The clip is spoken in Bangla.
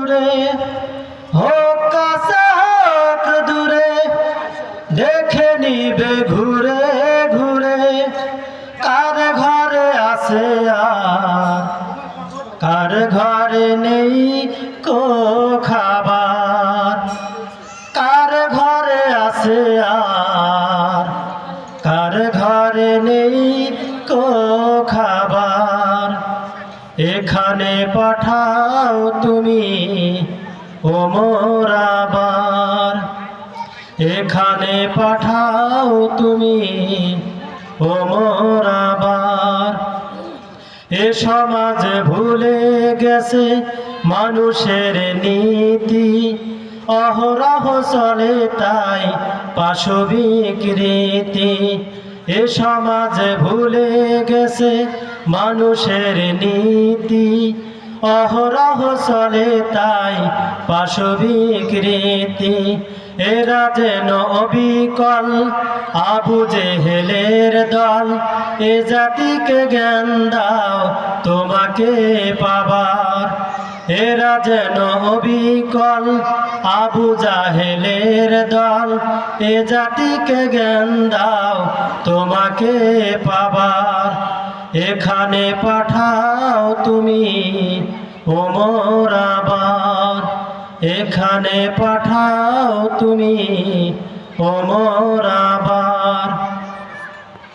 দূরে হোক কাছে হোক দূরে দেখে নিবে ঘুরে ঘুরে কার ঘরে আছে আর কার ঘরে নেই কো খাবার কার ঘরে আছে আর কার ঘরে নেই কো খাবার এখানে পাঠাও তুমি ও মোর আবার এখানে পাঠাও তুমি ও মোর আবার এ সমাজ ভুলে গেছে মানুষের নীতি অহরহ চলে তাই পাশবিক রীতি এ সমাজ ভুলে গেছে মানুষের নীতি অহরহ চলে তাই পাশবিক রীতি এরা যেন অবিকল আবু জেহেলের দল এ জাতিকে জ্ঞান দাও তোমাকে পাবার এরা যেন অবিকল আবু জাহেলের দল এ জাতিকে জ্ঞান দাও তোমাকে পাবার এখানে পাঠাও তুমি ও মোর আবার এখানে পাঠাও তুমি ও মোর